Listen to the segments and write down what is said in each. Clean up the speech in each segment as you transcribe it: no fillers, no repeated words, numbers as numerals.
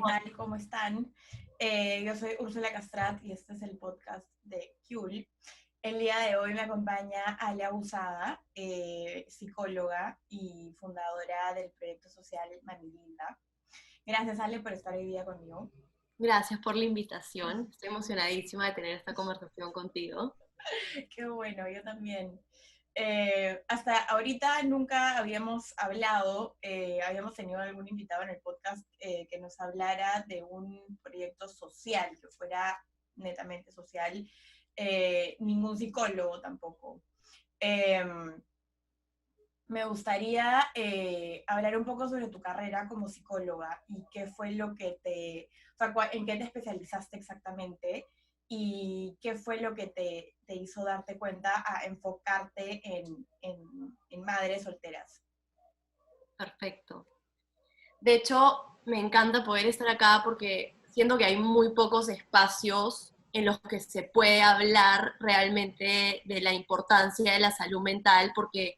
tal? ¿Cómo están? Yo soy Úrsula Castrat y este es el podcast de Kyul. El día de hoy me acompaña Ale Abusada, psicóloga y fundadora del proyecto social Mami Linda. Gracias, Ale, por estar hoy día conmigo. Gracias por la invitación. Estoy emocionadísima de tener esta conversación contigo. Qué bueno, yo también. Hasta ahorita nunca habíamos hablado, habíamos tenido algún invitado en el podcast que nos hablara de un proyecto social, que fuera netamente social, ningún psicólogo tampoco. Me gustaría hablar un poco sobre tu carrera como psicóloga y qué fue lo que o sea, en qué te especializaste exactamente y qué fue lo que te hizo darte cuenta a enfocarte en madres solteras. Perfecto. De hecho, me encanta poder estar acá porque siento que hay muy pocos espacios en los que se puede hablar realmente de la importancia de la salud mental, porque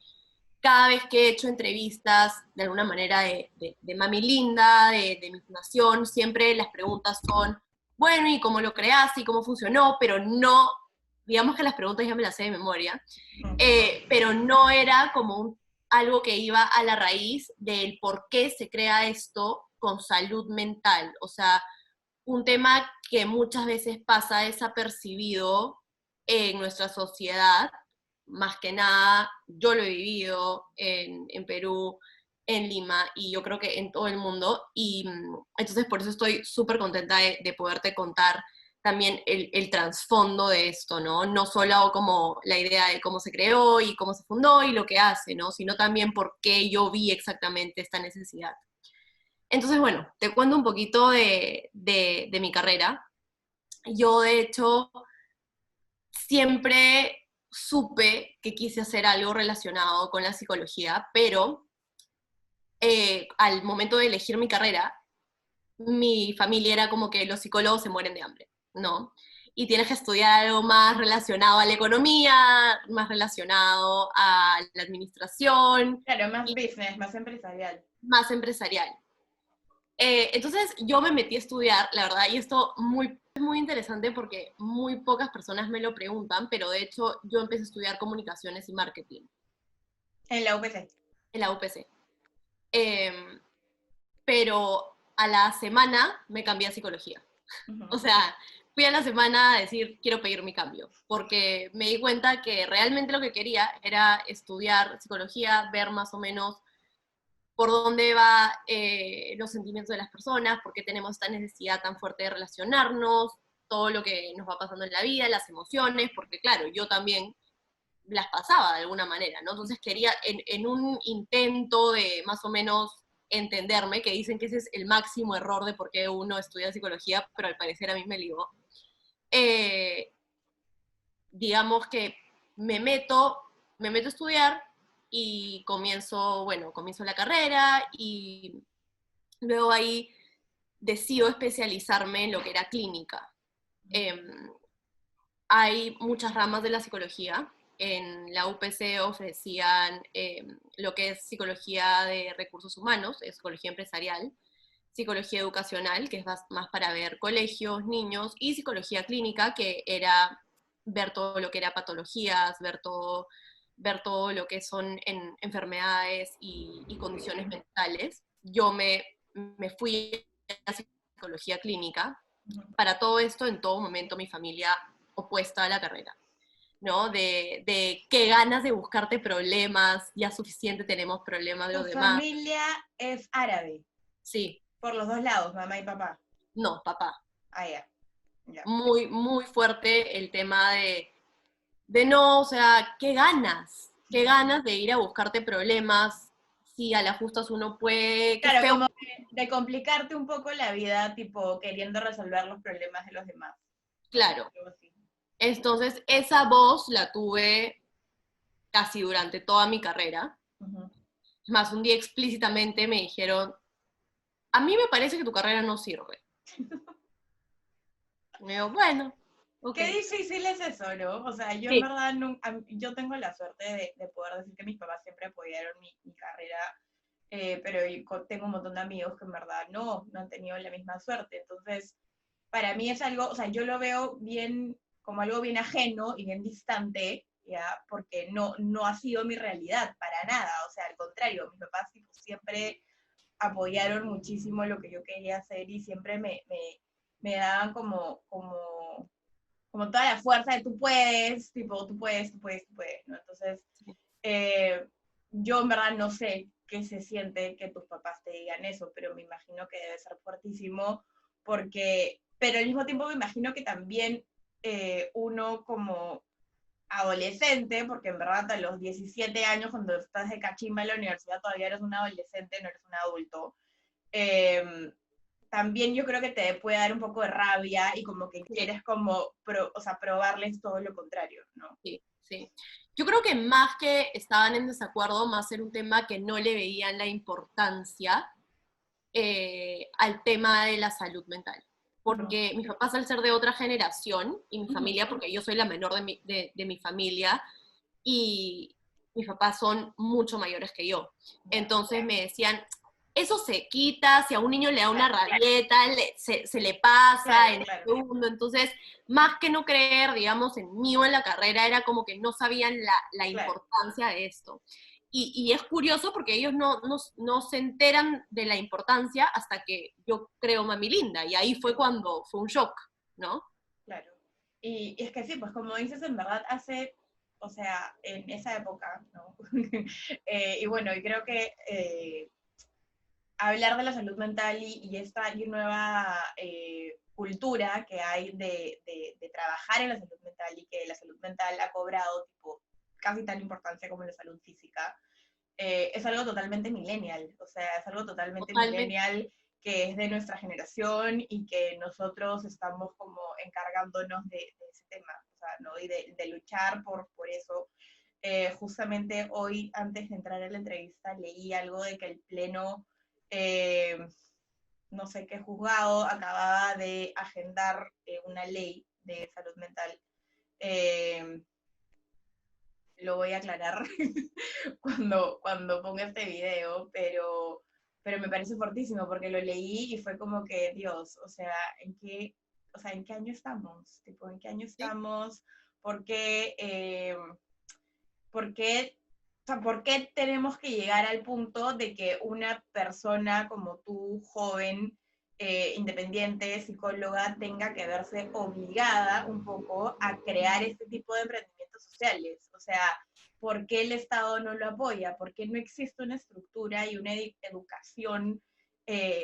cada vez que he hecho entrevistas, de alguna manera, de Mami Linda, de mi fundación, siempre las preguntas son, bueno, ¿y cómo lo creaste? ¿Y cómo funcionó? Pero no, digamos que las preguntas ya me las sé de memoria, pero no era como algo que iba a la raíz del por qué se crea esto con salud mental. O sea, un tema que muchas veces pasa desapercibido en nuestra sociedad, más que nada yo lo he vivido en Perú, en Lima y yo creo que en todo el mundo, y entonces por eso estoy súper contenta de poderte contar también el trasfondo de esto, ¿no? No solo como la idea de cómo se creó y cómo se fundó y lo que hace, ¿no? Sino también por qué yo vi exactamente esta necesidad. Entonces, bueno, te cuento un poquito de mi carrera. Yo, de hecho, siempre supe que quise hacer algo relacionado con la psicología, pero al momento de elegir mi carrera, mi familia era como que los psicólogos se mueren de hambre, ¿no? Y tienes que estudiar algo más relacionado a la economía, más relacionado a la administración, Claro, más business, más empresarial. más empresarial. Entonces yo me metí a estudiar, la verdad, y esto es muy interesante porque muy pocas personas me lo preguntan, pero de hecho yo empecé a estudiar comunicaciones y marketing En la UPC. en la UPC. Eh, pero a la semana me cambié a psicología. Uh-huh. O sea, fui a la semana a decir, quiero pedir mi cambio, porque me di cuenta que realmente lo que quería era estudiar psicología, ver más o menos por dónde va los sentimientos de las personas, por qué tenemos esta necesidad tan fuerte de relacionarnos, todo lo que nos va pasando en la vida, las emociones, porque claro, yo también las pasaba de alguna manera, ¿no? Entonces quería, en un intento de más o menos entenderme, que dicen que ese es el máximo error de por qué uno estudia psicología, pero al parecer a mí me ligó, eh, digamos que me meto, me meto a estudiar y comienzo la carrera y luego ahí decido especializarme en lo que era clínica. Eh, Hay muchas ramas de la psicología. En la UPC ofrecían lo que es psicología de recursos humanos, psicología empresarial, psicología educacional, que es más para ver colegios, niños, y psicología clínica, que era ver todo lo que era patologías, ver todo lo que son enfermedades y condiciones mentales. Yo me fui a psicología clínica. Para todo esto, en todo momento, mi familia opuesta a la carrera, ¿no? De qué ganas de buscarte problemas, ya suficiente tenemos problemas de Tu los demás. familia es árabe, Sí, por los dos lados, mamá y papá. no, papá. Ah, ya. Ya. Muy, muy fuerte el tema de no, o sea, qué ganas de ir a buscarte problemas, si a las justas uno puede, qué Claro, feo. como de complicarte un poco la vida, tipo queriendo resolver los problemas de los demás. Claro. Algo así. Entonces, esa voz la tuve casi durante toda mi carrera. Uh-huh. Más, un día explícitamente me dijeron, a mí me parece que tu carrera no sirve. Y me digo, bueno, ok. Qué difícil es eso, ¿no? O sea, yo en Sí, verdad yo tengo la suerte de poder decir que mis papás siempre apoyaron mi carrera pero tengo un montón de amigos que en verdad no han tenido la misma suerte. Entonces, para mí es algo, o sea, yo lo veo bien, como algo bien ajeno y bien distante, ¿ya? Porque no ha sido mi realidad, para nada, o sea, al contrario, mis papás tipo, siempre apoyaron muchísimo lo que yo quería hacer y siempre me daban como toda la fuerza de tú puedes, tipo, tú puedes, tú puedes, tú puedes, ¿no? Entonces, eh, yo en verdad no sé qué se siente que tus papás te digan eso, pero me imagino que debe ser fuertísimo, pero al mismo tiempo me imagino que también uno como adolescente, porque en verdad a los 17 años, cuando estás de cachimba en la universidad, todavía eres un adolescente, no eres un adulto, eh, también yo creo que te puede dar un poco de rabia y como que Sí, quieres como, o sea, probarles todo lo contrario, ¿no? sí, sí. Yo creo que más que estaban en desacuerdo, más era un tema que no le veían la importancia al tema de la salud mental. Porque mis papás, al ser de otra generación, y mi familia, porque yo soy la menor de mi familia, y mis papás son mucho mayores que yo. Entonces me decían, eso se quita, si a un niño le da una rabieta, se le pasa Claro, en un claro. segundo. Entonces, más que no creer, digamos, en mí o en la carrera, era como que no sabían la Claro. importancia de esto. Y es curioso porque ellos no se enteran de la importancia hasta que yo creo Mami Linda, y ahí fue cuando fue un shock, ¿no? Claro. Y es que sí, pues como dices, en verdad hace, o sea, en esa época, ¿no? Y bueno, y creo que hablar de la salud mental y esta y nueva cultura que hay de trabajar en la salud mental y que la salud mental ha cobrado tipo casi tan importancia como la salud física, es algo totalmente millennial, o sea, es algo totalmente Totalmente. millennial que es de nuestra generación y que nosotros estamos como encargándonos de ese tema, o sea, ¿no? Y de luchar por eso. Justamente hoy, antes de entrar a la entrevista, leí algo de que el Pleno, eh, no sé qué juzgado, acababa de agendar una ley de salud mental. Eh, lo voy a aclarar cuando ponga este video, pero me parece fortísimo porque lo leí y fue como que, Dios, o sea, ¿en qué año estamos? Tipo, ¿en qué año Sí. estamos? ¿Por qué, por qué, o sea, por qué tenemos que llegar al punto de que una persona como tú, joven, independiente, psicóloga, tenga que verse obligada un poco a crear este tipo de emprendimientos sociales? O sea, ¿por qué el Estado no lo apoya? ¿Por qué no existe una estructura y una educación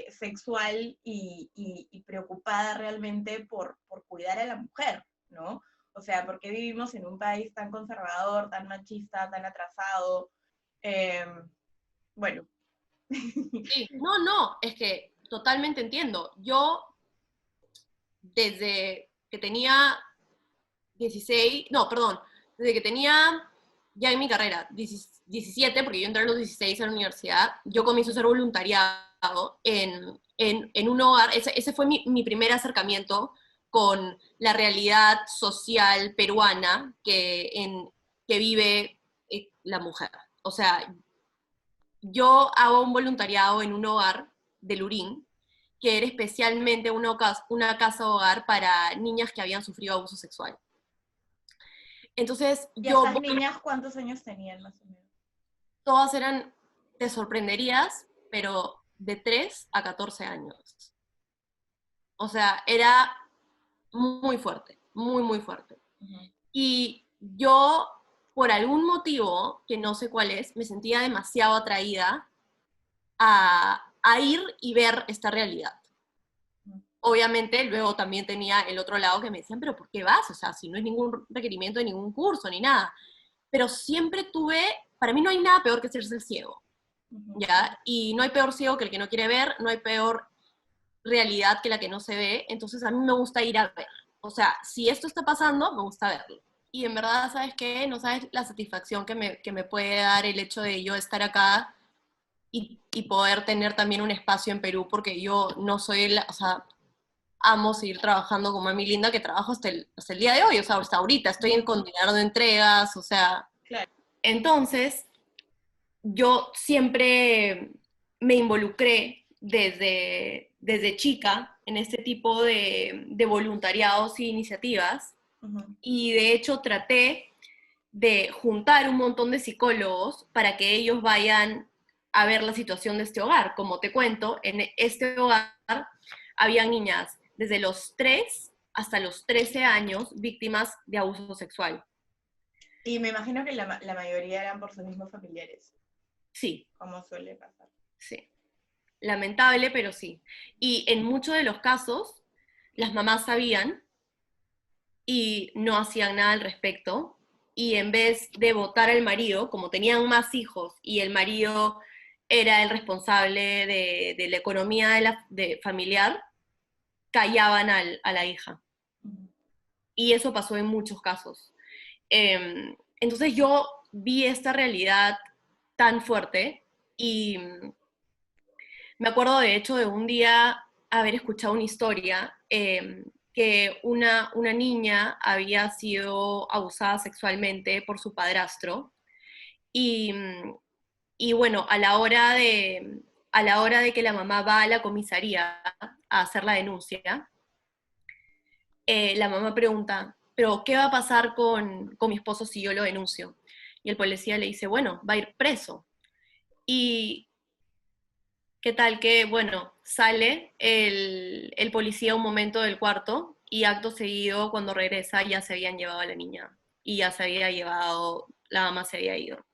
sexual y preocupada realmente por cuidar a la mujer, ¿no? O sea, ¿por qué vivimos en un país tan conservador, tan machista, tan atrasado? Eh, bueno. Sí, no, es que totalmente entiendo. Yo, desde que tenía 16, no, perdón, desde que tenía ya en mi carrera 17, porque yo entré a los 16 a la universidad, yo comienzo a hacer voluntariado en un hogar. Ese fue mi primer acercamiento con la realidad social peruana que vive la mujer. O sea, yo hago un voluntariado en un hogar de Lurín, que era especialmente una casa hogar para niñas que habían sufrido abuso sexual. Entonces, ¿Y yo, estas niñas cuántos años tenían más o menos? todas eran, te sorprenderías, pero de 3 a 14 años. O sea, era muy fuerte, muy, muy fuerte. Uh-huh. Y yo, por algún motivo, que no sé cuál es, me sentía demasiado atraída a ir y ver esta realidad. Obviamente, luego también tenía el otro lado que me decían, pero ¿por qué vas? O sea, si no es ningún requerimiento de ningún curso ni nada. Pero siempre tuve, para mí no hay nada peor que hacerse el ciego, Uh-huh. ¿ya? Y no hay peor ciego que el que no quiere ver, no hay peor realidad que la que no se ve, entonces a mí me gusta ir a ver. O sea, si esto está pasando, me gusta verlo. Y en verdad, ¿sabes qué? No sabes la satisfacción que me puede dar el hecho de yo estar acá y poder tener también un espacio en Perú, porque yo no soy, o sea, amo seguir trabajando con Mami Linda, que trabajo hasta el día de hoy, o sea, hasta ahorita, estoy en coordinador de entregas, o sea. Claro. Entonces, yo siempre, me involucré desde chica en este tipo de voluntariados y iniciativas, y de hecho traté de juntar un montón de psicólogos para que ellos vayan a ver la situación de este hogar. Como te cuento, en este hogar había niñas desde los 3 hasta los 13 años víctimas de abuso sexual. Y me imagino que la mayoría eran por sus mismos familiares. Sí. Como suele pasar. Sí. Lamentable, pero sí. Y en muchos de los casos, las mamás sabían y no hacían nada al respecto. Y en vez de votar al marido, como tenían más hijos y el marido era el responsable de la economía de familiar, callaban a la hija. Y eso pasó en muchos casos. Entonces yo vi esta realidad tan fuerte y me acuerdo de hecho de un día haber escuchado una historia que una niña había sido abusada sexualmente por su padrastro y, y bueno, a la hora de que la mamá va a la comisaría a hacer la denuncia, la mamá pregunta, pero ¿qué va a pasar con mi esposo si yo lo denuncio? Y el policía le dice, bueno, va a ir preso. Y qué tal que, bueno, sale el policía un momento del cuarto y acto seguido, cuando regresa, ya se habían llevado a la niña y ya se había llevado, la mamá se había ido.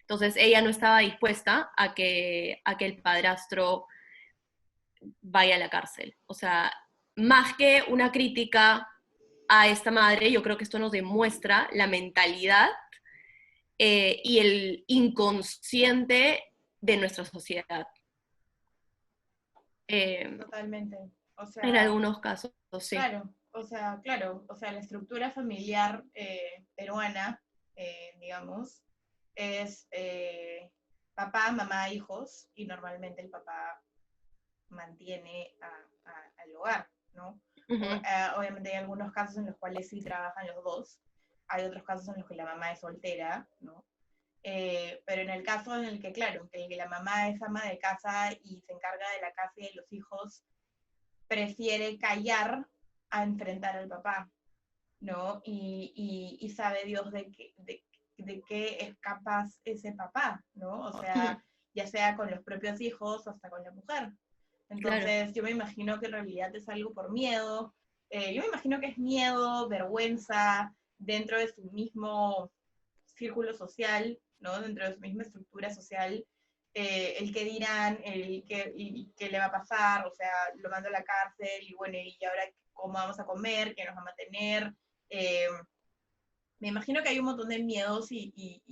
Entonces ella no estaba dispuesta a que el padrastro vaya a la cárcel. O sea, más que una crítica a esta madre, yo creo que esto nos demuestra la mentalidad y el inconsciente de nuestra sociedad. Totalmente. O En sea, algunos casos, sí. claro, o sea, la estructura familiar peruana, digamos, es papá, mamá, hijos, y normalmente el papá mantiene al hogar, ¿no? Uh-huh. Obviamente hay algunos casos en los cuales sí trabajan los dos, hay otros casos en los que la mamá es soltera, ¿no? Pero en el caso en el que, claro, en el que la mamá es ama de casa y se encarga de la casa y de los hijos, prefiere callar a enfrentar al papá, ¿no? Y sabe Dios de qué es capaz ese papá, ¿no? O Uh-huh. sea, ya sea con los propios hijos o hasta con la mujer. Claro. Entonces, yo me imagino que en realidad es algo por miedo. Yo me imagino que es miedo, vergüenza, dentro de su mismo círculo social, ¿no? Dentro de su misma estructura social, el que dirán, qué le va a pasar, o sea, lo mando a la cárcel y bueno, y ahora cómo vamos a comer, qué nos va a mantener. Eh, Me imagino que hay un montón de miedos y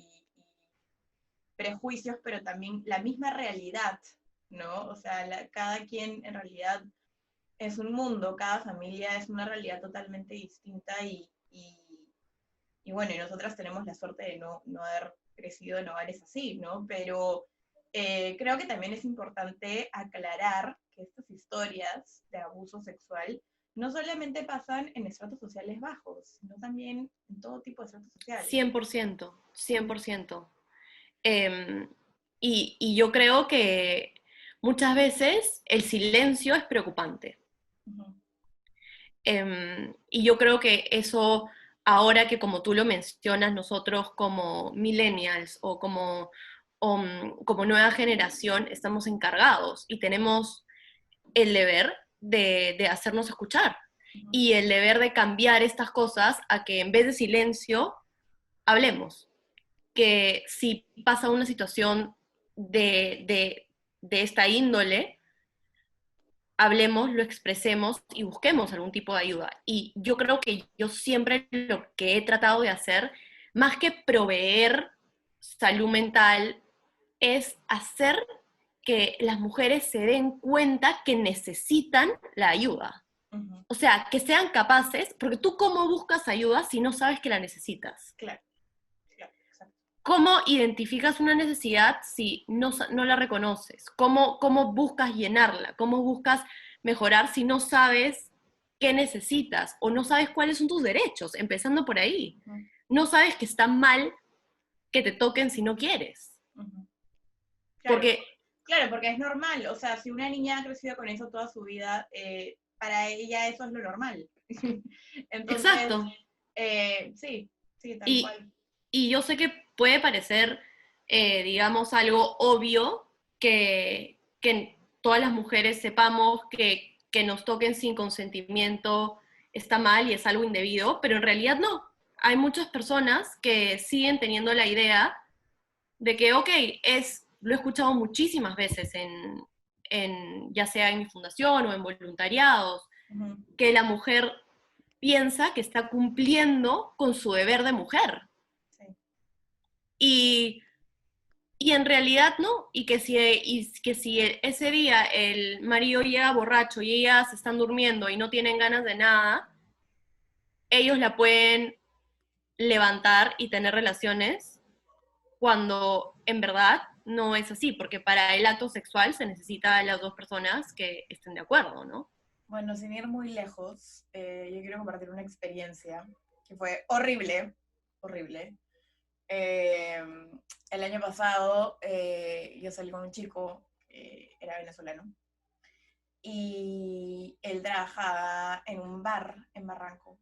prejuicios, pero también la misma realidad, ¿no? O sea, cada quien en realidad es un mundo, cada familia es una realidad totalmente distinta y bueno, y nosotras tenemos la suerte de no haber crecido en hogares así, ¿no? Pero creo que también es importante aclarar que estas historias de abuso sexual no solamente pasan en estratos sociales bajos, sino también en todo tipo de estratos sociales. 100%, 100%. Eh, y yo creo que muchas veces el silencio es preocupante. Uh-huh. Y yo creo que eso, ahora que como tú lo mencionas, nosotros como millennials como nueva generación estamos encargados y tenemos el deber de hacernos escuchar Uh-huh. y el deber de cambiar estas cosas a que en vez de silencio, hablemos. Que si pasa una situación de esta índole, hablemos, lo expresemos y busquemos algún tipo de ayuda. Y yo creo que yo siempre lo que he tratado de hacer, más que proveer salud mental, es hacer que las mujeres se den cuenta que necesitan la ayuda. Uh-huh. O sea, que sean capaces, porque tú cómo buscas ayuda si no sabes que la necesitas. Claro, claro, exacto. ¿Cómo identificas una necesidad si no la reconoces? ¿Cómo buscas llenarla? ¿Cómo buscas mejorar si no sabes qué necesitas o no sabes cuáles son tus derechos? Empezando por ahí. Uh-huh. No sabes que está mal que te toquen si no quieres. Uh-huh. Claro. Porque Claro, porque es normal, o sea, si una niña ha crecido con eso toda su vida, para ella eso es lo normal. Entonces, Exacto. sí, sí, tal Y, cual. y yo sé que puede parecer, digamos, algo obvio que todas las mujeres sepamos que nos toquen sin consentimiento está mal y es algo indebido, pero en realidad no. Hay muchas personas que siguen teniendo la idea de que, ok, lo he escuchado muchísimas veces ya sea en mi fundación o en voluntariados, Ujú. que la mujer piensa que está cumpliendo con su deber de mujer. Sí. Y, y en realidad no, y que si ese día el marido llega borracho y ellas están durmiendo y no tienen ganas de nada, ellos la pueden levantar y tener relaciones cuando en verdad no es así, porque para el acto sexual se necesita las dos personas que estén de acuerdo, ¿no? Bueno, sin ir muy lejos, yo quiero compartir una experiencia que fue horrible, horrible. Eh, el año pasado yo salí con un chico que era venezolano y él trabajaba en un bar en Barranco.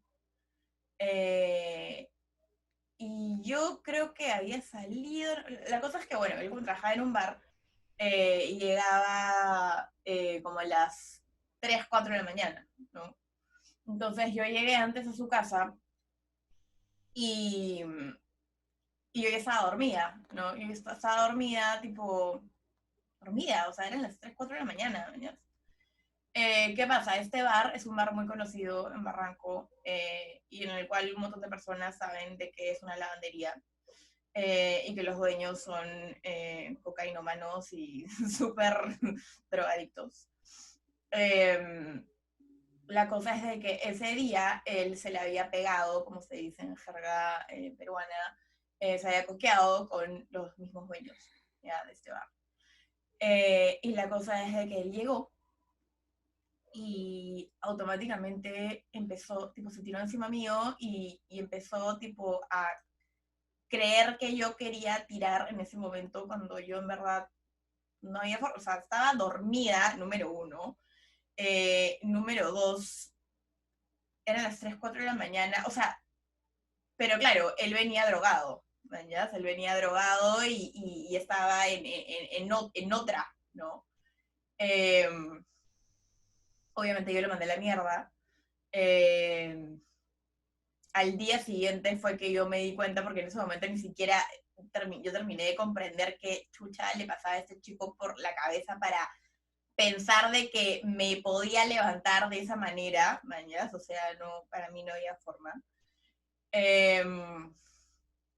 Eh, y yo creo que había salido, la cosa es que, bueno, él como trabajaba en un bar y llegaba como a las 3 4 de la mañana, ¿no? Entonces yo llegué antes a su casa y, y yo ya estaba dormida, ¿no? Yo ya estaba dormida, tipo, dormida, o sea, eran las 3 4 de la mañana. ¿Qué pasa? Este bar es un bar muy conocido en Barranco y en el cual un montón de personas saben de que es una lavandería y que los dueños son cocainómanos y súper drogadictos. Eh, la cosa es de que ese día él se le había pegado, como se dice en jerga peruana, se había coqueado con los mismos dueños ya, de este bar. Y la cosa es de que él llegó y automáticamente empezó, tipo, se tiró encima mío y empezó, tipo, a creer que yo quería tirar en ese momento cuando yo en verdad no había forma, o sea, estaba dormida, número uno. Número dos, eran las 3 4 de la mañana, o sea, pero claro, él venía drogado, ¿ya? Él venía drogado y estaba en otra, ¿no? Eh, obviamente yo le mandé la mierda. Eh, al día siguiente fue que yo me di cuenta, porque en ese momento ni siquiera yo terminé de comprender qué chucha le pasaba a este chico por la cabeza para pensar de que me podía levantar de esa manera, mañas, o sea, no, para mí no había forma. Eh,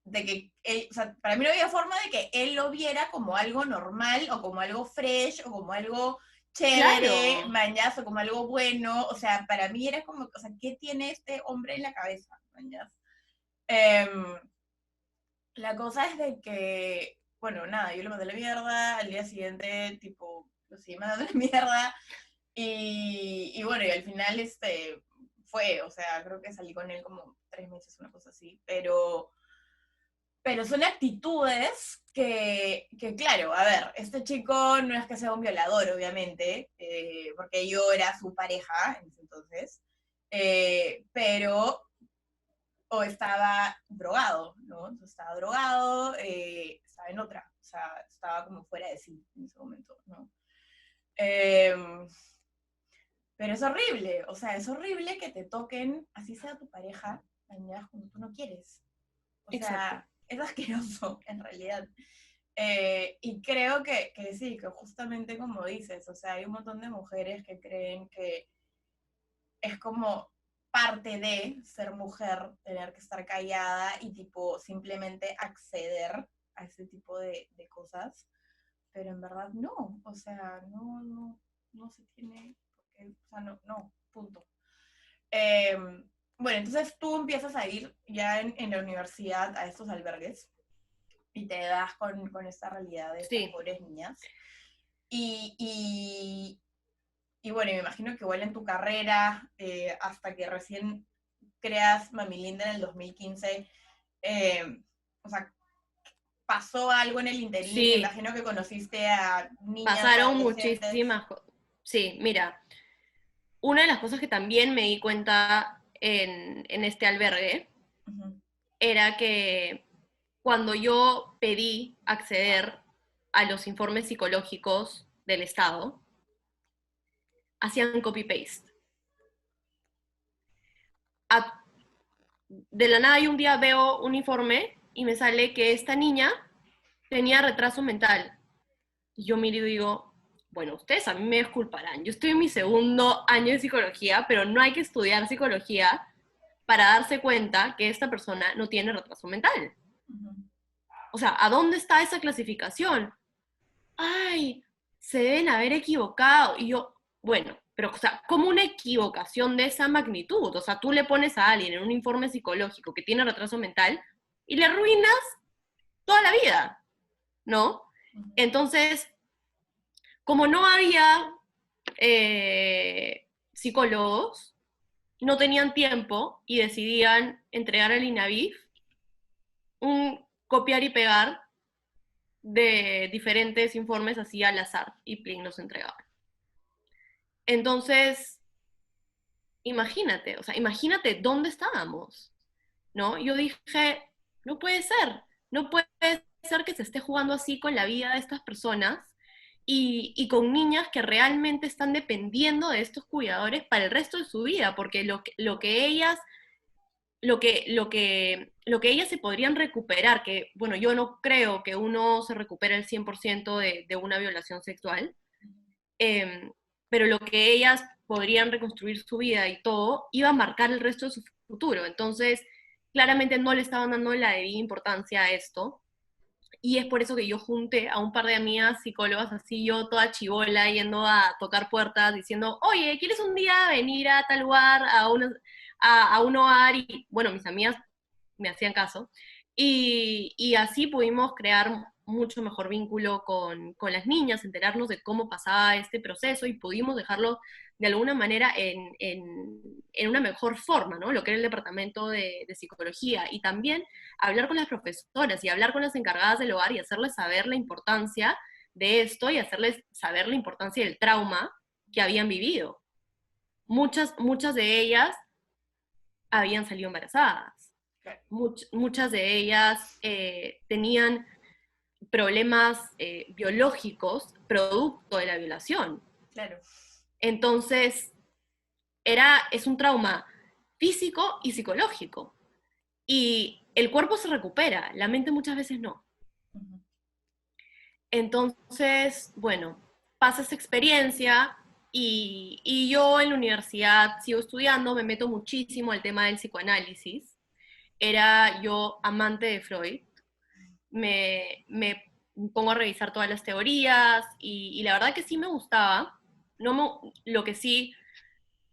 de que él, o sea, para mí no había forma de que él lo viera como algo normal o como algo fresh o como algo chévere, Claro, mañas, o como algo bueno, o sea, para mí era como, o sea, ¿qué tiene este hombre en la cabeza, mañas? Eh, la cosa es de que, bueno, nada, yo le mandé la mierda, al día siguiente, tipo, lo seguí mandando la mierda, y bueno, y al final fue, o sea, creo que salí con él como 3 meses, una cosa así, pero son actitudes que, claro, a ver, este chico no es que sea un violador, obviamente, porque yo era su pareja en ese entonces, pero o estaba drogado, ¿no? Entonces, estaba drogado, estaba en otra, o sea, estaba como fuera de sí en ese momento, ¿no? Eh, pero es horrible, o sea, es horrible que te toquen, así sea tu pareja, dañadas cuando tú no quieres. O exacto. sea, es asqueroso, en realidad. Y creo que sí, que justamente como dices, o sea, hay un montón de mujeres que creen que es como parte de ser mujer, tener que estar callada y tipo simplemente acceder a ese tipo de cosas, pero en verdad no, o sea, no se tiene, porque, o sea, no, punto. Eh, bueno, entonces tú empiezas a ir ya en la universidad a estos albergues y te das con esta realidad de estas Sí, pobres niñas. Y, y, y bueno, me imagino que igual en tu carrera, hasta que recién creas Mami Linda en el 2015, o sea, pasó algo en el interín, me Sí, imagino que conociste a niñas o pasaron adolescentes. muchísimas cosas. Sí, mira, una de las cosas que también me di cuenta en este albergue Ujú. era que cuando yo pedí acceder a los informes psicológicos del Estado, hacían copy-paste. De la nada, y un día veo un informe y me sale que esta niña tenía retraso mental. Y yo miro y digo, bueno, ustedes a mí me disculparán, yo estoy en mi segundo año de psicología, pero no hay que estudiar psicología para darse cuenta que esta persona no tiene retraso mental. Ujú. O sea, ¿a dónde está esa clasificación? Ay, se deben haber equivocado. Y yo, bueno, pero, o sea, ¿cómo una equivocación de esa magnitud? O sea, tú le pones a alguien en un informe psicológico que tiene retraso mental y le arruinas toda la vida, ¿no? Ujú. Entonces, como no había psicólogos, no tenían tiempo y decidían entregar al INAVIF un copiar y pegar de diferentes informes así al azar y plin nos entregaban. Entonces, imagínate, o sea, imagínate dónde estábamos, ¿no? Yo dije, no puede ser, no puede ser que se esté jugando así con la vida de estas personas y con niñas que realmente están dependiendo de estos cuidadores para el resto de su vida, porque lo que ellas lo que ellas se podrían recuperar, que bueno, yo no creo que uno se recupere el 100% de una violación sexual, eh, pero lo que ellas podrían reconstruir su vida y todo, iba a marcar el resto de su futuro. Entonces, claramente no le estaban dando la debida importancia a esto. Y es por eso que yo junté a un par de amigas psicólogas, así yo toda chivola, yendo a tocar puertas, diciendo, oye, ¿quieres un día venir a tal lugar, a un hogar? Y bueno, mis amigas me hacían caso. Y así pudimos crear mucho mejor vínculo con las niñas, enterarnos de cómo pasaba este proceso y pudimos dejarlo de alguna manera en una mejor forma, ¿no? Lo que era el departamento de psicología. Y también hablar con las profesoras y hablar con las encargadas del hogar y hacerles saber la importancia de esto y hacerles saber la importancia del trauma que habían vivido. Muchas de ellas habían salido embarazadas. Claro, Muchas de ellas tenían problemas biológicos producto de la violación. claro. Entonces, es un trauma físico y psicológico. Y el cuerpo se recupera, la mente muchas veces no. Ujú. Entonces, bueno, pasa esa experiencia y yo en la universidad sigo estudiando, me meto muchísimo al tema del psicoanálisis. Era yo amante de Freud, me pongo a revisar todas las teorías y la verdad que sí me gustaba. No lo que sí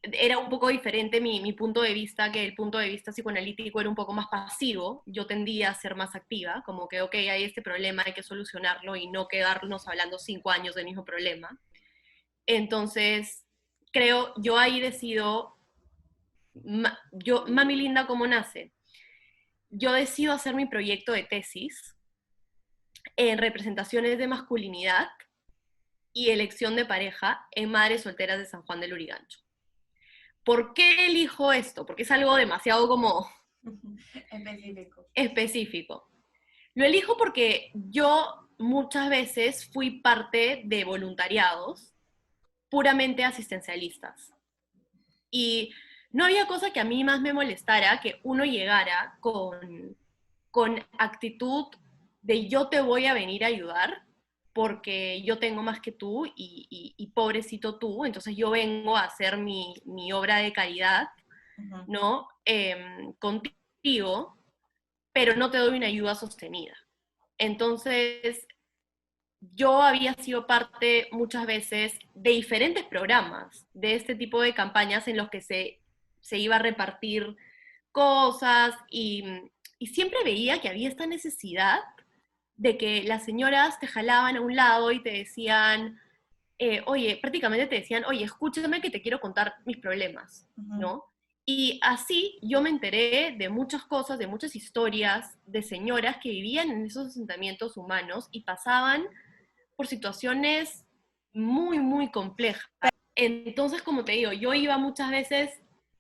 era un poco diferente mi punto de vista, que el punto de vista psicoanalítico era un poco más pasivo, yo tendía a ser más activa, como que, ok, hay este problema, hay que solucionarlo y no quedarnos hablando 5 años del mismo problema. Entonces, creo, yo ahí decido, Mami Linda, ¿cómo nace? Yo decido hacer mi proyecto de tesis en representaciones de masculinidad y elección de pareja en madres solteras de San Juan del Lurigancho. ¿Por qué elijo esto? Porque es algo demasiado como Específico. específico. Lo elijo porque yo muchas veces fui parte de voluntariados puramente asistencialistas. Y no había cosa que a mí más me molestara que uno llegara con actitud de yo te voy a venir a ayudar porque yo tengo más que tú y pobrecito tú, entonces yo vengo a hacer mi obra de caridad, Ujú. ¿no? Contigo, pero no te doy una ayuda sostenida. Entonces, yo había sido parte muchas veces de diferentes programas, de este tipo de campañas en los que se iba a repartir cosas y siempre veía que había esta necesidad de que las señoras te jalaban a un lado y te decían, oye, prácticamente te decían, oye, escúchame que te quiero contar mis problemas, Ujú. ¿no? Y así yo me enteré de muchas cosas, de muchas historias de señoras que vivían en esos asentamientos humanos y pasaban por situaciones muy, muy complejas. Entonces, como te digo, yo iba muchas veces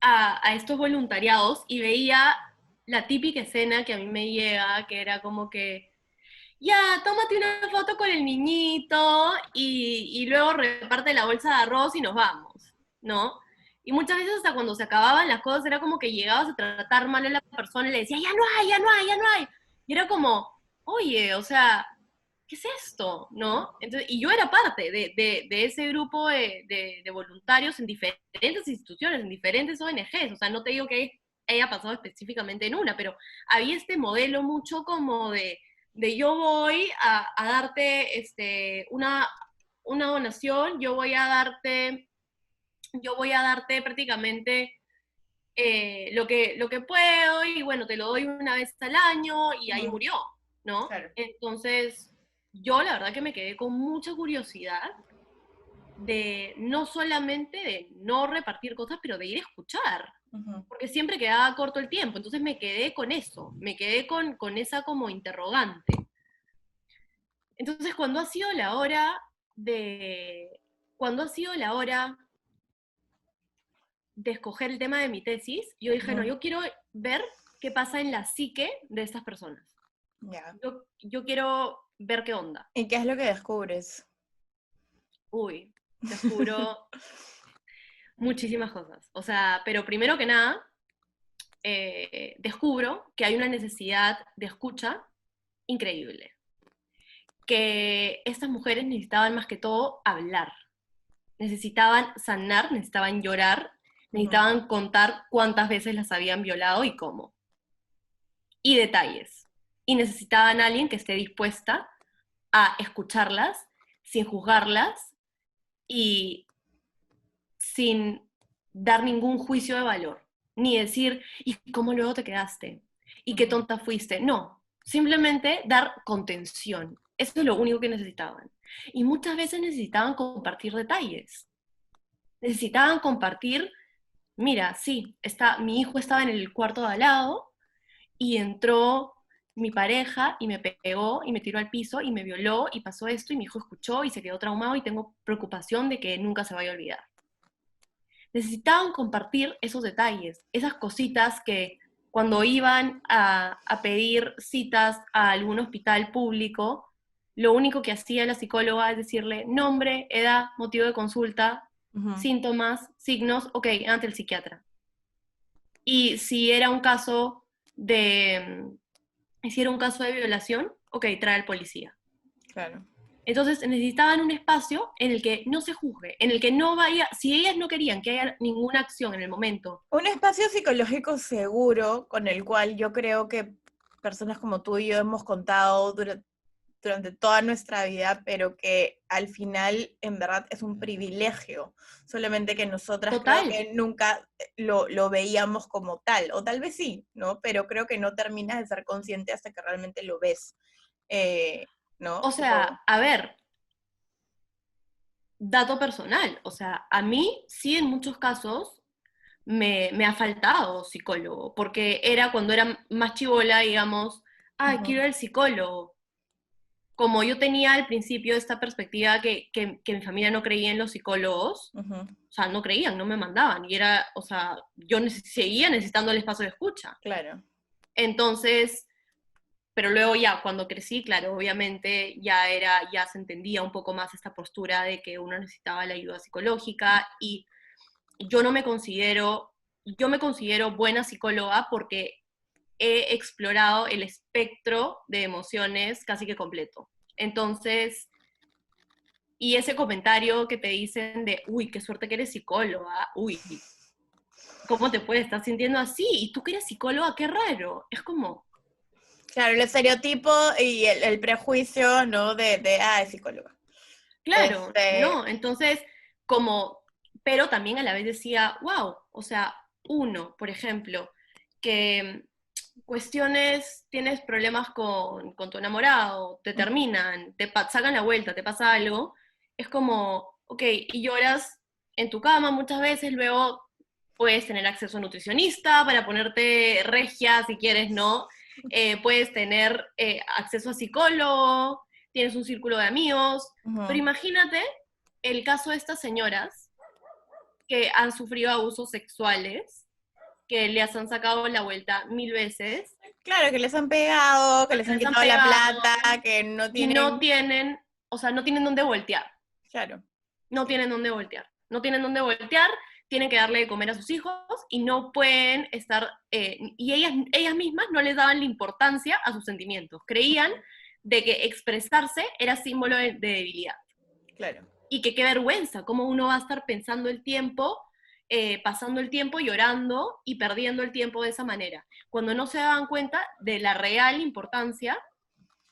a estos voluntariados y veía la típica escena que a mí me llega, que era como que, ya, tómate una foto con el niñito y luego reparte la bolsa de arroz y nos vamos, ¿no? Y muchas veces hasta cuando se acababan las cosas era como que llegabas a tratar mal a la persona y le decías, ya no hay, ya no hay, ya no hay. Y era como, oye, o sea, ¿qué es esto? ¿No? Entonces, y yo era parte de ese grupo de voluntarios en diferentes instituciones, en diferentes ONGs. O sea, no te digo que haya pasado específicamente en una, pero había este modelo mucho como de yo voy a darte una donación, yo voy a darte prácticamente lo que puedo y bueno, te lo doy una vez al año y ahí murió, ¿no? Claro. Entonces, yo la verdad que me quedé con mucha curiosidad de no solamente de no repartir cosas, pero de ir a escuchar, porque siempre quedaba corto el tiempo, entonces me quedé con eso, me quedé con esa como interrogante. Entonces, cuando ha sido la hora de escoger el tema de mi tesis, yo dije, no, yo quiero ver qué pasa en la psique de estas personas. Ya. Yo quiero ver qué onda. ¿Y qué es lo que descubres? Uy, descubro muchísimas cosas. O sea, pero primero que nada, descubro que hay una necesidad de escucha increíble. Que estas mujeres necesitaban más que todo hablar. Necesitaban sanar, necesitaban llorar, necesitaban contar cuántas veces las habían violado y cómo. Y detalles. Y necesitaban a alguien que esté dispuesta a escucharlas sin juzgarlas y sin dar ningún juicio de valor, ni decir, ¿y cómo luego te quedaste? ¿Y qué tonta fuiste? No, simplemente dar contención. Eso es lo único que necesitaban. Y muchas veces necesitaban compartir detalles. Necesitaban compartir, mira, sí, mi hijo estaba en el cuarto de al lado y entró mi pareja y me pegó y me tiró al piso y me violó y pasó esto y mi hijo escuchó y se quedó traumado y tengo preocupación de que nunca se vaya a olvidar. Necesitaban compartir esos detalles, esas cositas que cuando iban a pedir citas a algún hospital público, lo único que hacía la psicóloga es decirle nombre, edad, motivo de consulta, síntomas, signos, ok, ante el psiquiatra. Y si era un caso de violación, ok, trae al policía. Claro. Entonces necesitaban un espacio en el que no se juzgue, en el que no vaya, si ellas no querían que haya ninguna acción en el momento. Un espacio psicológico seguro con el cual yo creo que personas como tú y yo hemos contado durante toda nuestra vida, pero que al final en verdad es un privilegio, solamente que nosotras creo Total. que nunca lo veíamos como tal, o tal vez sí, ¿no? Pero creo que no terminas de ser consciente hasta que realmente lo ves, ¿no? O sea, a ver, dato personal, o sea, a mí sí en muchos casos me ha faltado psicólogo, porque era cuando era más chivola, digamos, ay, quiero ir al psicólogo. Como yo tenía al principio esta perspectiva que mi familia no creía en los psicólogos, o sea, no creían, no me mandaban, y era, o sea, yo seguía necesitando el espacio de escucha. Claro. Entonces, pero luego ya, cuando crecí, claro, obviamente ya se entendía un poco más esta postura de que uno necesitaba la ayuda psicológica, y yo no me considero, yo me considero buena psicóloga porque he explorado el espectro de emociones casi que completo. Entonces, y ese comentario que te dicen de, uy, qué suerte que eres psicóloga, uy, ¿cómo te puedes estar sintiendo así? Y tú que eres psicóloga, qué raro. Es como... Claro, el estereotipo y el prejuicio, ¿no? Es psicóloga. Claro, no, entonces, como, pero también a la vez decía, wow, o sea, uno, por ejemplo, que cuestiones, tienes problemas con tu enamorado, te terminan, sacan la vuelta, te pasa algo, es como, ok, y lloras en tu cama muchas veces, luego puedes tener acceso a nutricionista para ponerte regia si quieres, ¿no? Puedes tener acceso a psicólogo, tienes un círculo de amigos, pero imagínate el caso de estas señoras que han sufrido abusos sexuales, que les han sacado la vuelta 1000 veces. Claro, que les han pegado, que les han Les han quitado la pegado plata, que no y no tienen... tienen, o sea, no tienen dónde voltear. Claro. No tienen dónde voltear. No tienen dónde voltear, tienen que darle de comer a sus hijos y no pueden estar, y ellas mismas no les daban la importancia a sus sentimientos. Creían de que expresarse era símbolo de debilidad. Claro. Y que qué vergüenza, cómo uno va a estar pensando el tiempo, pasando el tiempo, llorando y perdiendo el tiempo de esa manera, cuando no se daban cuenta de la real importancia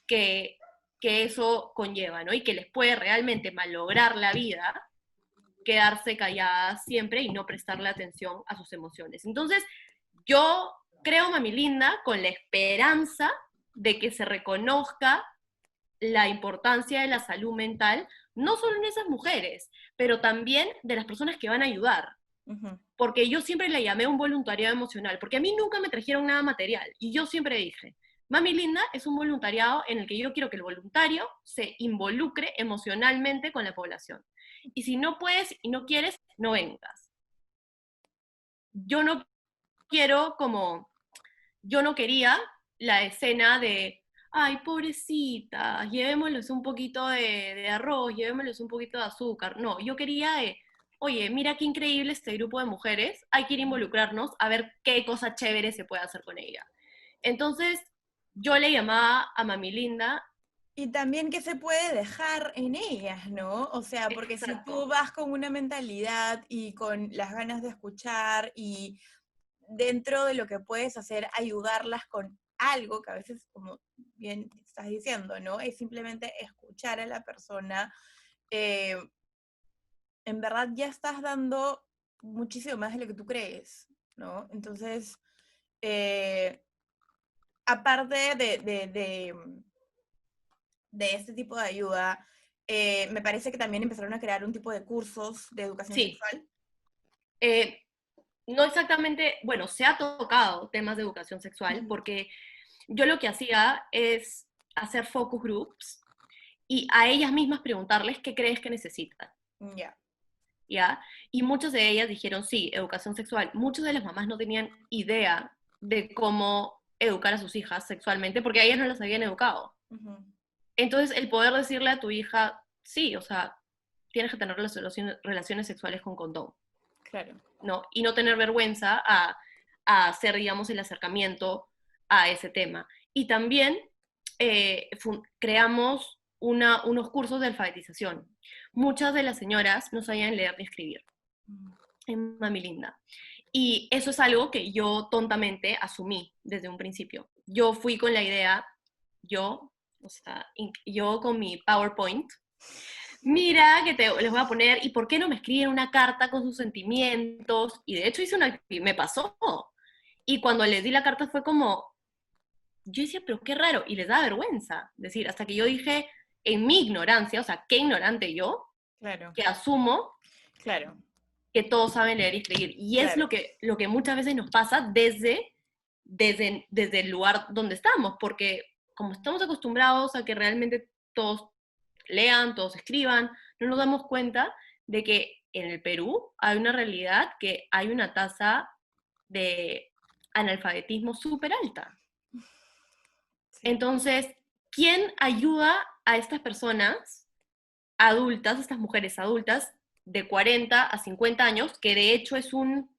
que, que eso conlleva, ¿no? Y que les puede realmente malograr la vida quedarse calladas siempre y no prestarle atención a sus emociones. Entonces, yo creo, mami linda, con la esperanza de que se reconozca la importancia de la salud mental, no solo en esas mujeres, pero también de las personas que van a ayudar. Porque yo siempre le llamé un voluntariado emocional, porque a mí nunca me trajeron nada material. Y yo siempre dije, Mami Linda es un voluntariado en el que yo quiero que el voluntario se involucre emocionalmente con la población. Y si no puedes y no quieres, no vengas. Yo no quiero como, yo no quería la escena de, ay, pobrecita, llevémosles un poquito de arroz, llevémosles un poquito de azúcar. No, yo quería de, oye, mira qué increíble este grupo de mujeres, hay que ir a involucrarnos a ver qué cosa chévere se puede hacer con ella. Entonces, yo le llamaba a Mami Linda. Y también qué se puede dejar en ellas, ¿no? O sea, porque si tú vas con una mentalidad y con las ganas de escuchar y dentro de lo que puedes hacer, ayudarlas con algo que a veces, como bien estás diciendo, ¿no? Es simplemente escuchar a la persona. En verdad ya estás dando muchísimo más de lo que tú crees, ¿no? Entonces, aparte de este tipo de ayuda, me parece que también empezaron a crear un tipo de cursos de educación Sí. sexual. No exactamente, bueno, se ha tocado temas de educación sexual, porque yo lo que hacía es hacer focus groups y a ellas mismas preguntarles qué crees que necesitan. Ya. ¿Ya? Y muchas de ellas dijeron, sí, educación sexual. Muchas de las mamás no tenían idea de cómo educar a sus hijas sexualmente, porque a ellas no las habían educado. Entonces, el poder decirle a tu hija, sí, o sea, tienes que tener relaciones sexuales con condón. Claro. ¿No? Y no tener vergüenza a hacer, digamos, el acercamiento a ese tema. Y también creamos unos cursos de alfabetización. Muchas de las señoras no sabían leer ni escribir en Mami Linda. Y eso es algo que yo tontamente asumí desde un principio. Yo fui con la idea, o sea, yo con mi PowerPoint, mira, les voy a poner, ¿y por qué no me escriben una carta con sus sentimientos? Y de hecho me pasó. Y cuando les di la carta fue como, yo decía, pero qué raro, y les da vergüenza. Decir, hasta que yo dije, en mi ignorancia, o sea, qué ignorante yo, Claro. que asumo Claro. que todos saben leer y escribir. Y es Claro. lo que muchas veces nos pasa desde el lugar donde estamos, porque como estamos acostumbrados a que realmente todos lean, todos escriban, no nos damos cuenta de que en el Perú hay una realidad que hay una tasa de analfabetismo súper alta. Sí. Entonces, ¿quién ayuda a estas personas adultas, estas mujeres adultas de 40 a 50 años, que de hecho es un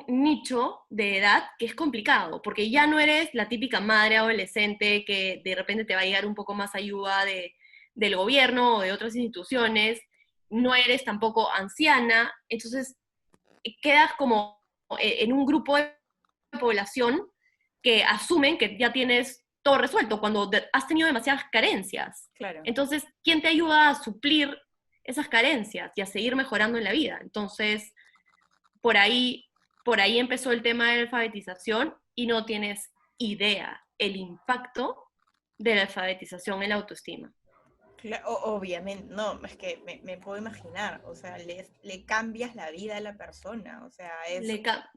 nicho de edad que es complicado, porque ya no eres la típica madre adolescente que de repente te va a llegar un poco más ayuda del gobierno o de otras instituciones, no eres tampoco anciana, entonces quedas como en un grupo de población que asumen que ya tienes todo resuelto cuando has tenido demasiadas carencias. Claro. Entonces, ¿quién te ayuda a suplir esas carencias y a seguir mejorando en la vida? Entonces, por ahí, por ahí empezó el tema de la alfabetización y no tienes idea el impacto de la alfabetización en la autoestima. Obviamente, no, es que me puedo imaginar, o sea, le cambias la vida a la persona, o sea, Le ca-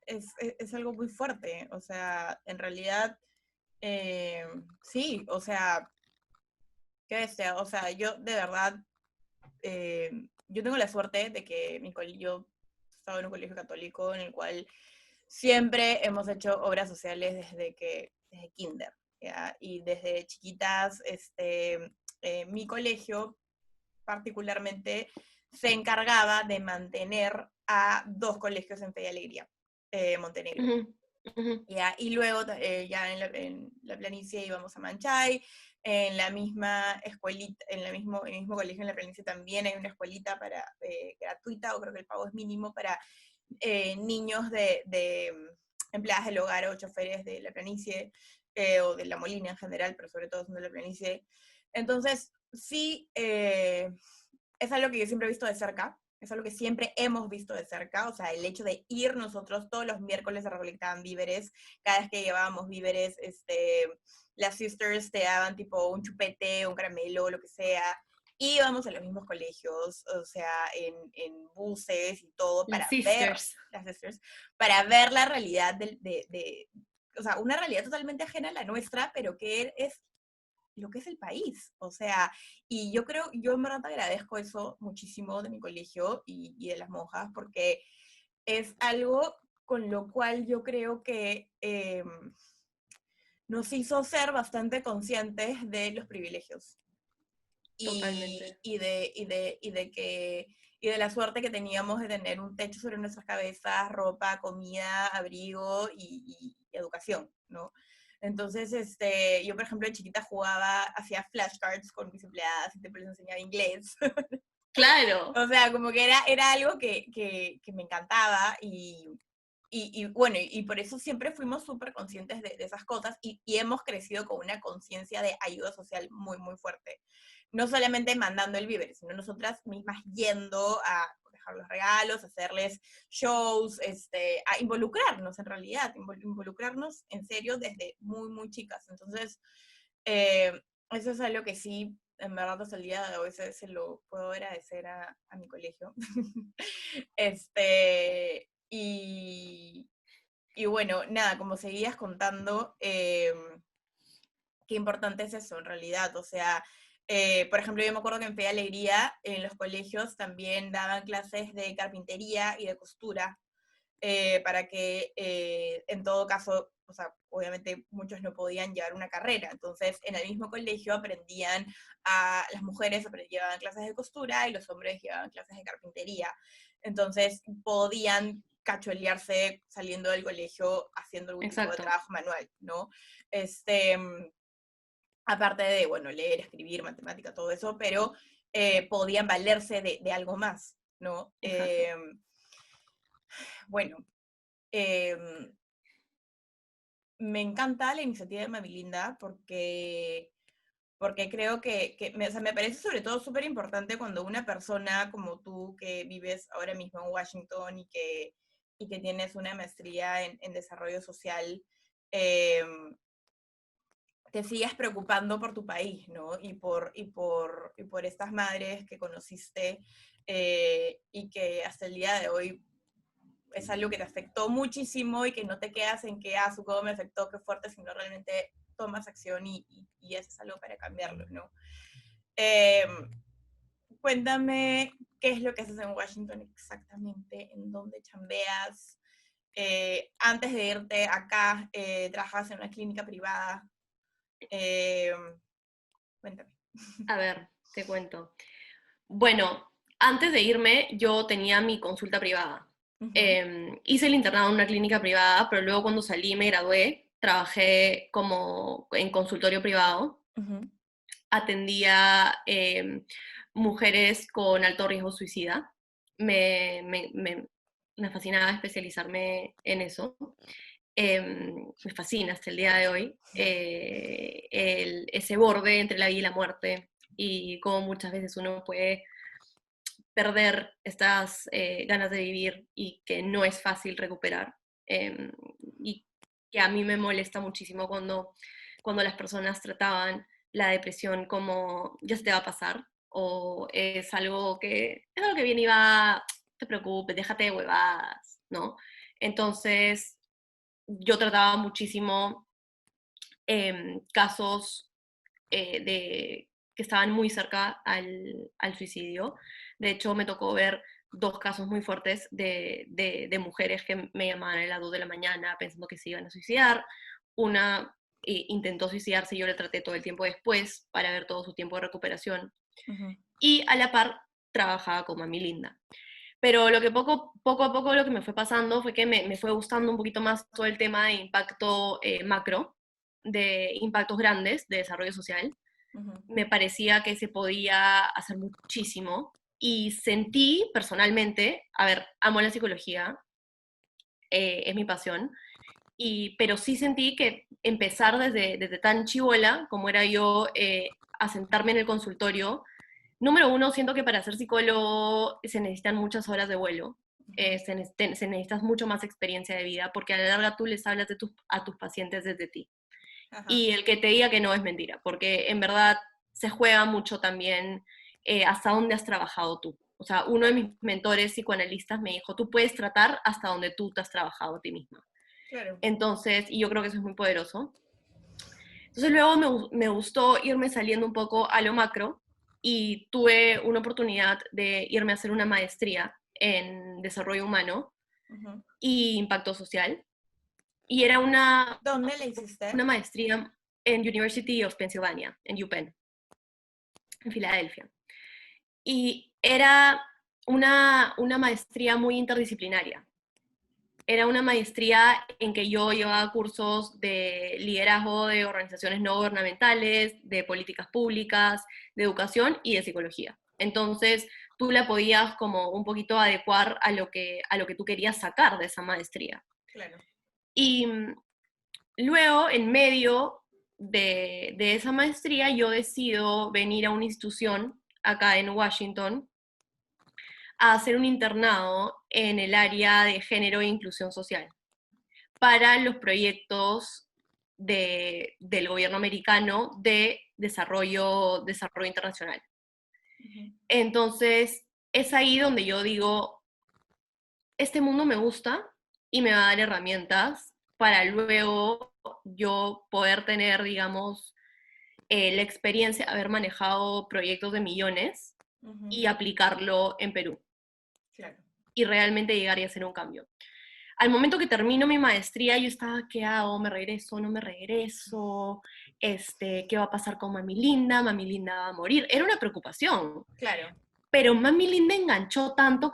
es algo muy fuerte, o sea, en realidad, eh, sí, o sea, qué bestia, o sea, yo de verdad, eh, yo tengo la suerte de que yo estaba en un colegio católico en el cual siempre hemos hecho obras sociales desde kinder, ¿ya? Y desde chiquitas, mi colegio particularmente se encargaba de mantener a dos colegios en Fe y Alegría, Montenegro. Ujú, ujú. ¿Ya? Y luego ya en la planicie íbamos a Manchay, en la misma escuelita, en el mismo colegio en la planicie también hay una escuelita para, gratuita, o creo que el pago es mínimo, para niños de empleadas del hogar o choferes de la planicie, o de la Molina en general, pero sobre todo son de la planicie. Entonces, sí, es algo que yo siempre he visto de cerca, es algo que siempre hemos visto de cerca, o sea, el hecho de ir nosotros todos los miércoles a recolectar víveres, cada vez que llevábamos víveres, las sisters te daban tipo un chupete, un caramelo, lo que sea, íbamos a los mismos colegios, o sea, en buses y todo, Las para ver, sisters. las sisters, para ver la realidad o sea, una realidad totalmente ajena a la nuestra, pero que es lo que es el país. O sea, y yo en verdad agradezco eso muchísimo de mi colegio y de las monjas, porque es algo con lo cual yo creo que nos hizo ser bastante conscientes de los privilegios Totalmente. y de la suerte que teníamos de tener un techo sobre nuestras cabezas, ropa, comida, abrigo y educación, ¿no? Entonces, yo, por ejemplo, de chiquita jugaba, hacía flashcards con mis empleadas y te les enseñaba inglés. Claro. O sea, como que era algo que me encantaba bueno, y por eso siempre fuimos súper conscientes de esas cosas y hemos crecido con una conciencia de ayuda social muy, muy fuerte. No solamente mandando el víver, sino nosotras mismas yendo a dejar los regalos, hacerles shows, a involucrarnos en realidad, involucrarnos en serio desde muy, muy chicas. Entonces, eh, eso es algo que sí, en verdad, hasta el día de hoy se lo puedo agradecer a mi colegio. Y, y bueno, nada, como seguías contando, qué importante es eso en realidad. O sea, por ejemplo, yo me acuerdo que en Fe y Alegría, en los colegios también daban clases de carpintería y de costura, para que en todo caso, o sea, obviamente muchos no podían llevar una carrera, entonces en el mismo colegio aprendían, las mujeres llevaban clases de costura y los hombres llevaban clases de carpintería, entonces podían cacholearse saliendo del colegio haciendo algún tipo de Exacto. trabajo manual, ¿no? Este, aparte de, bueno, leer, escribir, matemática, todo eso, pero podían valerse de algo más, ¿no? Exacto. Bueno, eh, me encanta la iniciativa de Mami Linda porque creo o sea, me parece sobre todo súper importante cuando una persona como tú, que vives ahora mismo en Washington y que tienes una maestría en desarrollo social, eh, te sigas preocupando por tu país, ¿no? Y por estas madres que conociste, y que hasta el día de hoy es algo que te afectó muchísimo y que no te quedas en que, su cómo me afectó, qué fuerte, sino realmente tomas acción y haces algo para cambiarlo, ¿no? Eh, Cuéntame qué es lo que haces en Washington exactamente, en dónde chambeas. Antes de irte acá, trabajabas en una clínica privada. Eh, Cuéntame. A ver, te cuento. Bueno, antes de irme, yo tenía mi consulta privada. Ujú, Hice el internado en una clínica privada, pero luego cuando salí me gradué, trabajé como en consultorio privado. ujú, Atendía mujeres con alto riesgo suicida. Me fascinaba especializarme en eso. Me fascina hasta el día de hoy ese borde entre la vida y la muerte y cómo muchas veces uno puede perder estas ganas de vivir y que no es fácil recuperar. Y que a mí me molesta muchísimo cuando las personas trataban la depresión como ya se te va a pasar, o es algo que viene y va, no te preocupes, déjate de huevadas, ¿no? Entonces, yo trataba muchísimo casos que estaban muy cerca al suicidio. De hecho, me tocó ver 2 casos muy fuertes de mujeres que me llamaban a las 2 de la mañana pensando que se iban a suicidar. Una intentó suicidarse y yo le traté todo el tiempo después para ver todo su tiempo de recuperación. Ujú. Y a la par trabajaba con Mami Linda. Pero lo que poco a poco lo que me fue pasando fue que me fue gustando un poquito más todo el tema de impacto macro, de impactos grandes de desarrollo social. Ujú. Me parecía que se podía hacer muchísimo y sentí personalmente, a ver, amo la psicología, es mi pasión, pero sí sentí que empezar desde tan chivola como era yo a sentarme en el consultorio. Número uno, siento que para ser psicólogo se necesitan muchas horas de vuelo, se necesitas mucho más experiencia de vida, porque a la larga tú les hablas a tus pacientes desde ti. Ajá. Y el que te diga que no es mentira, porque en verdad se juega mucho también hasta dónde has trabajado tú. O sea, uno de mis mentores psicoanalistas me dijo, tú puedes tratar hasta donde tú te has trabajado a ti misma. Claro. Entonces, y yo creo que eso es muy poderoso. Entonces luego me gustó irme saliendo un poco a lo macro y tuve una oportunidad de irme a hacer una maestría en desarrollo humano Ujú. y impacto social. Y era una ¿Dónde le hiciste? maestría en University of Pennsylvania, en UPenn, en Filadelfia. Y era una maestría muy interdisciplinaria. Era una maestría en que yo llevaba cursos de liderazgo de organizaciones no gubernamentales, de políticas públicas, de educación y de psicología. Entonces, tú la podías como un poquito adecuar a lo que tú querías sacar de esa maestría. Claro. Y luego, en medio de esa maestría, yo decido venir a una institución acá en Washington a hacer un internado en el área de género e inclusión social para los proyectos del gobierno americano de desarrollo internacional. Ujú. Entonces, es ahí donde yo digo, este mundo me gusta y me va a dar herramientas para luego yo poder tener, digamos, la experiencia de haber manejado proyectos de millones Ujú. y aplicarlo en Perú Claro. y realmente llegar y hacer un cambio. Al momento que termino mi maestría, yo estaba, ¿qué hago? ¿Me regreso? ¿No me regreso? ¿Qué va a pasar con Mami Linda? ¿Mami Linda va a morir? Era una preocupación. Claro. Pero Mami Linda enganchó tanto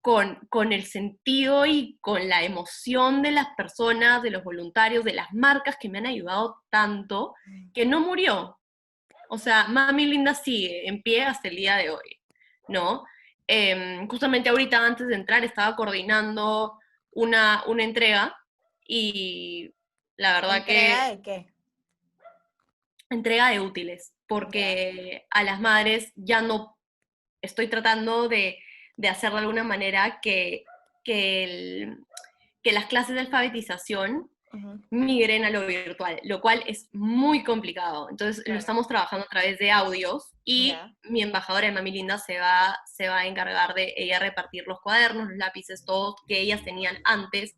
con el sentido y con la emoción de las personas, de los voluntarios, de las marcas que me han ayudado tanto, que no murió. O sea, Mami Linda sigue en pie hasta el día de hoy, ¿no? Justamente ahorita antes de entrar estaba coordinando una entrega y la verdad ¿Entrega que de qué? entrega de útiles, Ya. porque a las madres ya no estoy tratando de hacer de alguna manera que, el- que las clases de alfabetización Ujú. migren a lo virtual, lo cual es muy complicado. Entonces lo Claro. estamos trabajando a través de audios y Ya. mi embajadora de Mami Linda se va a encargar de ella repartir los cuadernos, los lápices, todos que ellas tenían antes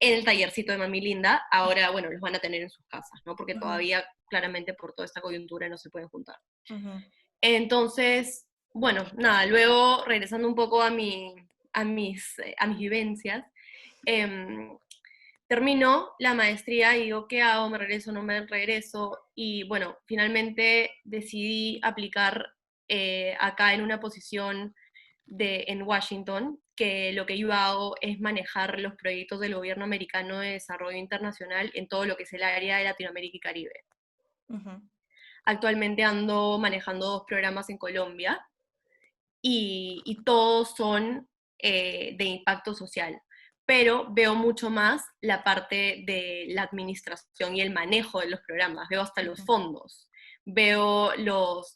en el tallercito de Mami Linda. Ahora, bueno, los van a tener en sus casas, ¿no? Porque Ujú. todavía claramente por toda esta coyuntura no se pueden juntar. Ujú. Entonces, bueno, nada, luego regresando un poco a mis vivencias, em, termino la maestría y digo, ¿qué hago? ¿Me regreso? ¿No me regreso? Y bueno, finalmente decidí aplicar acá en una posición en Washington, que lo que yo hago es manejar los proyectos del gobierno americano de desarrollo internacional en todo lo que es el área de Latinoamérica y Caribe. Ujú. Actualmente ando manejando 2 programas en Colombia y todos son de impacto social, pero veo mucho más la parte de la administración y el manejo de los programas, veo hasta los Ujú. fondos, veo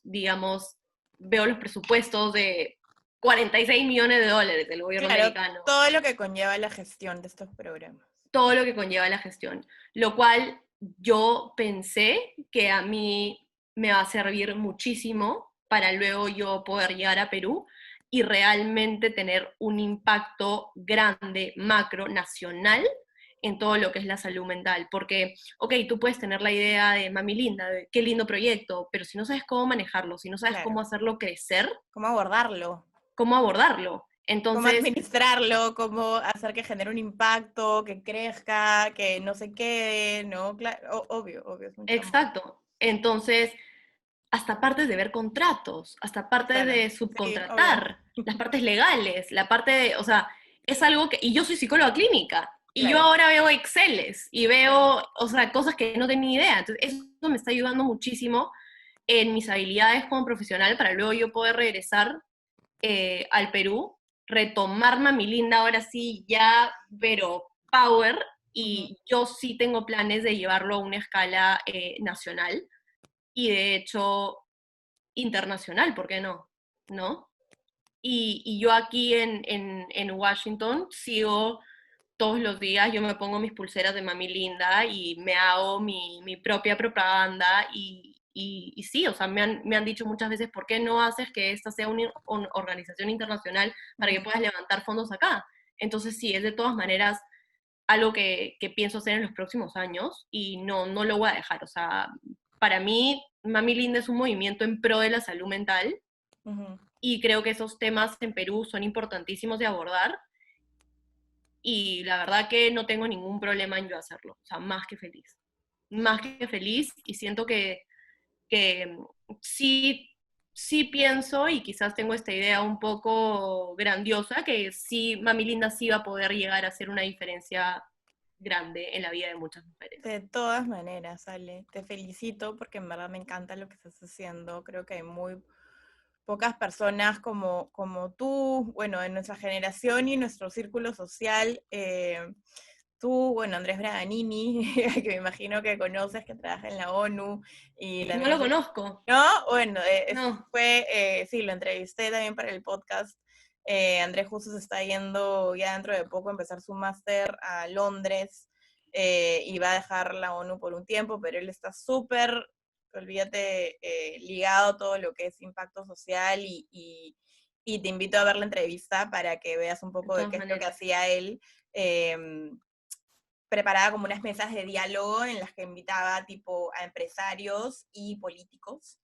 digamos, veo los presupuestos de 46 millones de dólares del gobierno Claro, americano, todo lo que conlleva la gestión de estos programas. todo lo que conlleva la gestión, lo cual yo pensé que a mí me va a servir muchísimo para luego yo poder llegar a Perú y realmente tener un impacto grande, macro, nacional, en todo lo que es la salud mental. Porque, ok, tú puedes tener la idea de Mami Linda, de qué lindo proyecto, pero si no sabes cómo manejarlo, si no sabes cómo Claro. hacerlo crecer, ¿Cómo abordarlo? cómo abordarlo. Cómo Entonces, administrarlo, cómo hacer que genere un impacto, que crezca, que no se quede, ¿no? Claro, obvio, es un chamo. exacto. Entonces, hasta partes de ver contratos, hasta partes Claro, de sí, obvio. subcontratar, las partes legales, la parte de, o sea, es algo que, y yo soy psicóloga clínica, y yo Claro, ahora veo Exceles, y claro. veo, o sea, cosas que no tenía idea, entonces eso me está ayudando muchísimo en mis habilidades como profesional para luego yo poder regresar al Perú, retomar Mami Linda ahora sí ya, pero power, Ujú. y yo sí tengo planes de llevarlo a una escala nacional, y de hecho internacional, ¿por qué no? ¿No? Y yo aquí en Washington sigo todos los días, yo me pongo mis pulseras de Mami Linda y me hago mi propia propaganda y sí, o sea, me han dicho muchas veces, ¿por qué no haces que esta sea una organización internacional para que Ujú. puedas levantar fondos acá? Entonces sí, es de todas maneras algo que pienso hacer en los próximos años y no lo voy a dejar. O sea, para mí, Mami Linda es un movimiento en pro de la salud mental Ujú. y creo que esos temas en Perú son importantísimos de abordar y la verdad que no tengo ningún problema en yo hacerlo. O sea, más que feliz. Más que feliz y siento que sí, sí pienso y quizás tengo esta idea un poco grandiosa que sí, Mami Linda sí va a poder llegar a hacer una diferencia grande en la vida de muchas mujeres. De todas maneras, Ale, te felicito porque en verdad me encanta lo que estás haciendo. Creo que hay muy pocas personas como tú, bueno, en nuestra generación y en nuestro círculo social. Tú, bueno, Andrés Braganini, que me imagino que conoces, que trabaja en la ONU y No también lo hace... conozco, ¿No? Bueno, no. sí, lo entrevisté también para el podcast. Andrés justo se está yendo ya dentro de poco a empezar su máster a Londres y va a dejar la ONU por un tiempo, pero él está súper, olvídate, ligado a todo lo que es impacto social y te invito a ver la entrevista para que veas un De poco de todas qué es lo que maneras. hacía él. Preparaba como unas mesas de diálogo en las que invitaba tipo a empresarios y políticos,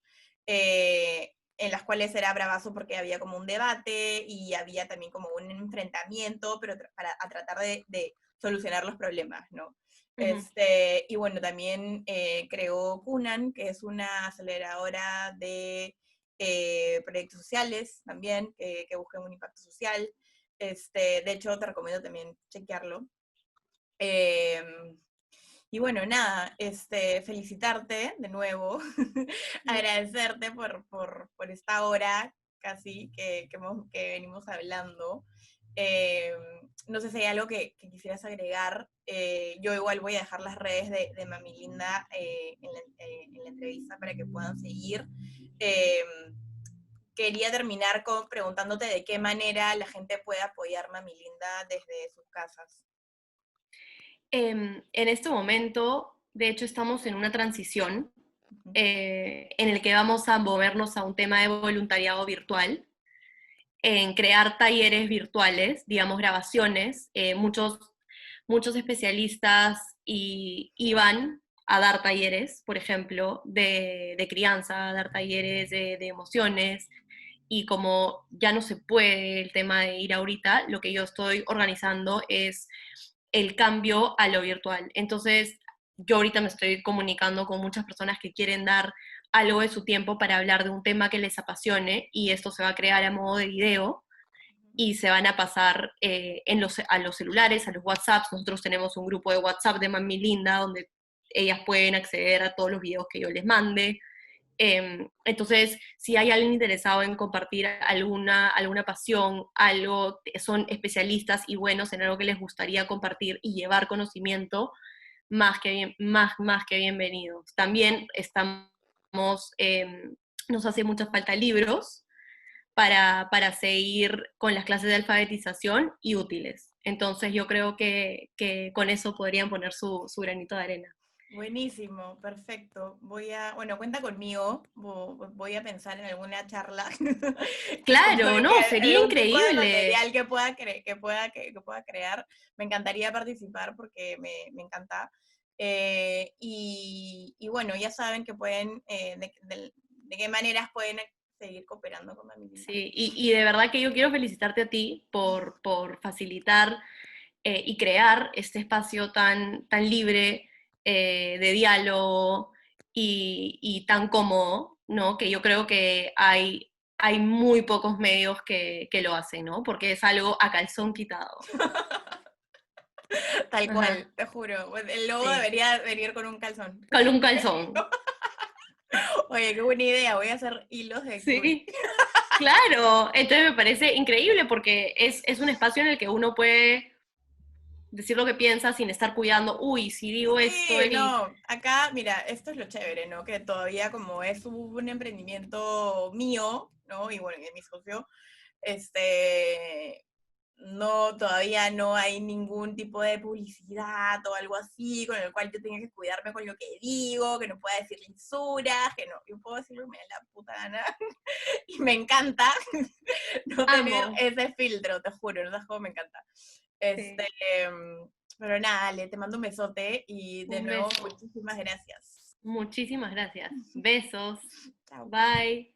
en las cuales era bravazo porque había como un debate y había también como un enfrentamiento, pero para a tratar de solucionar los problemas, ¿no? Ujú. Y bueno, también creó Cunan, que es una aceleradora de proyectos sociales también, que buscan un impacto social. De hecho, te recomiendo también chequearlo. Eh, y bueno, nada, felicitarte de nuevo, agradecerte por esta hora casi que venimos hablando. Eh, no sé si hay algo que quisieras agregar. Yo igual voy a dejar las redes de Mami Linda en la entrevista para que puedan seguir. Eh, Quería terminar preguntándote de qué manera la gente puede apoyar Mami Linda desde sus casas. En este momento, de hecho, estamos en una transición Ujú. en el que vamos a movernos a un tema de voluntariado virtual, en crear talleres virtuales, digamos, grabaciones. Muchos especialistas iban a dar talleres, por ejemplo, de crianza, a dar talleres de emociones, y como ya no se puede el tema de ir ahorita, lo que yo estoy organizando es el cambio a lo virtual. Entonces, yo ahorita me estoy comunicando con muchas personas que quieren dar algo de su tiempo para hablar de un tema que les apasione y esto se va a crear a modo de video y se van a pasar a los celulares, a los WhatsApps. Nosotros tenemos un grupo de WhatsApp de Mami Linda donde ellas pueden acceder a todos los videos que yo les mande. Entonces, si hay alguien interesado en compartir alguna pasión, algo, son especialistas y buenos en algo que les gustaría compartir y llevar conocimiento, más que bienvenidos. También nos hace mucha falta libros para seguir con las clases de alfabetización y útiles. Entonces yo creo que con eso podrían poner su granito de arena. Buenísimo, perfecto. Bueno, cuenta conmigo. Voy a pensar en alguna charla Claro, no, sería algún tipo de increíble. material que pueda crear. Me encantaría participar porque me encanta. Y bueno, ya saben que pueden, de qué maneras pueden seguir cooperando con Mamilita. Sí, y de verdad que yo quiero felicitarte a ti por facilitar y crear este espacio tan libre de diálogo y tan cómodo, ¿no? Que yo creo que hay muy pocos medios que lo hacen, ¿no? Porque es algo a calzón quitado. Tal Ajá, cual, te juro. Pues el logo sí. debería venir con un calzón. Con un calzón. Oye, qué buena idea. Voy a hacer hilos de Chloe. Sí, claro. Entonces me parece increíble porque es un espacio en el que uno puede decir lo que piensa sin estar cuidando, uy, si digo esto Sí, y... no, acá, mira, esto es lo chévere, ¿no? Que todavía como es un emprendimiento mío, ¿no? Y bueno, y de mi socio, no, todavía no hay ningún tipo de publicidad o algo así con el cual yo tenga que cuidarme con lo que digo, que no pueda decir lisuras, que no, yo puedo decir lo que me da la puta gana. Y me encanta no tener Amo. ese filtro, te juro, no sabes cómo me encanta. Sí. Este, pero nada, Ale, te mando un besote y de Un nuevo beso. muchísimas gracias. Muchísimas gracias. Besos. Chao. Bye.